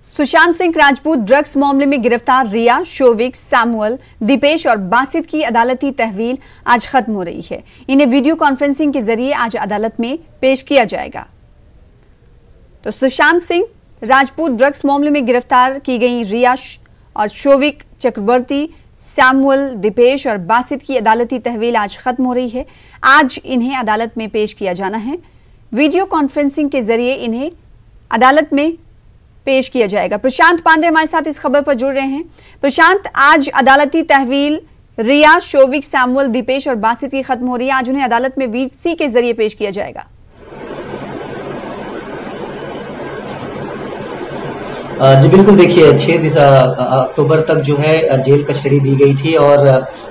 Sushant Singh Rajput drugs मामले में गिरफ्तार रिया, शोविक, सैमुअल, दीपेश और बासित की अदालती तहवील आज खत्म हो रही है। इन्हें वीडियो कॉन्फ्रेंसिंग के जरिए आज अदालत में पेश किया जाएगा। तो सुशांत सिंह राजपूत ड्रग्स मामले में गिरफ्तार की गई रिया और शोविक, चक्रवर्ती, सैमुअल, दीपेश और बासित की अदालती तहवील आज खत्म हो रही है। आज इन्हें अदालत में पेश किया जाना है। वीडियो कॉन्फ्रेंसिंग के जरिए इन्हें अदालत में पेश किया जाएगा। प्रशांत पांडे हमारे साथ इस खबर पर जुड़ रहे हैं। प्रशांत, आज अदालती तहवील रिया, शोविक, सैमुअल, दीपेश और बासित की खत्म हो रही है। आज उन्हें अदालत में वीसी के जरिए पेश किया जाएगा। जी बिल्कुल, देखिए 6 अक्टूबर तक जो है जेल कस्टडी दी गई थी और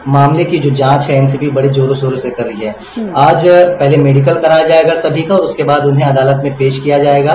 मामले की जो जांच है एनसीबी बड़ी जोरों शोरों से कर रही है। आज पहले मेडिकल कराया जाएगा सभी का और उसके बाद उन्हें अदालत में पेश किया जाएगा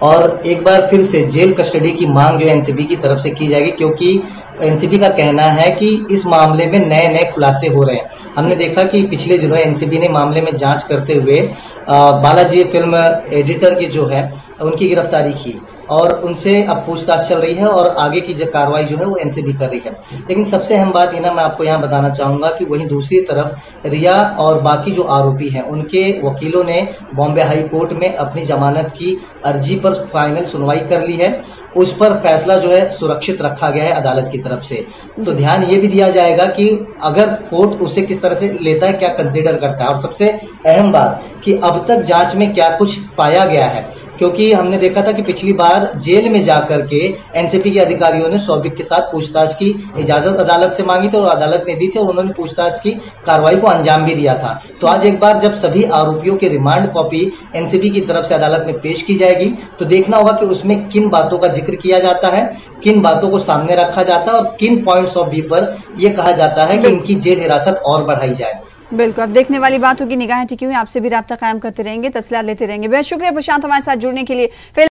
और एक बार फिर से जेल कस्टडी की मांग जो एनसीबी की तरफ से की जाएगी, क्योंकि एनसीबी का कहना है कि इस मामले में नए नए खुलासे हो रहे हैं। हमने देखा कि पिछले दिनों एनसीबी ने मामले में जांच करते हुए बालाजी फिल्म एडिटर की जो है उनकी गिरफ्तारी की और उनसे अब पूछताछ चल रही है और आगे की जो कार्रवाई जो है वो एनसीबी कर रही है। लेकिन सबसे अहम बात मैं आपको यहाँ बताना चाहूंगा कि वहीं दूसरी तरफ रिया और बाकी जो आरोपी हैं उनके वकीलों ने बॉम्बे हाई कोर्ट में अपनी जमानत की अर्जी पर फाइनल सुनवाई कर ली है। उस पर फैसला जो है सुरक्षित रखा गया है अदालत की तरफ से। तो ध्यान ये भी दिया जाएगा कि अगर कोर्ट उसे किस तरह से लेता है, क्या कंसीडर करता है और सबसे अहम बात कि अब तक जांच में क्या कुछ पाया गया है, क्योंकि हमने देखा था कि पिछली बार जेल में जाकर के एनसीबी के अधिकारियों ने शोविक के साथ पूछताछ की इजाजत अदालत से मांगी थी और अदालत ने दी थी और उन्होंने पूछताछ की कार्रवाई को अंजाम भी दिया था। तो आज एक बार जब सभी आरोपियों की रिमांड कॉपी एनसीबी की तरफ से अदालत में पेश की जाएगी तो देखना होगा कि उसमें किन बातों का जिक्र किया जाता है, किन बातों को सामने रखा जाता है और किन पॉइंट्स ऑफ व्यू पर यह कहा जाता है कि इनकी जेल हिरासत और बढ़ाई जाए। बिल्कुल, अब देखने वाली बात होगी। निगाहें टिकी हुई, आपसे भी राब्ता कायम करते रहेंगे, तफसीलात लेते रहेंगे। बेहद शुक्रिया प्रशांत हमारे साथ जुड़ने के लिए।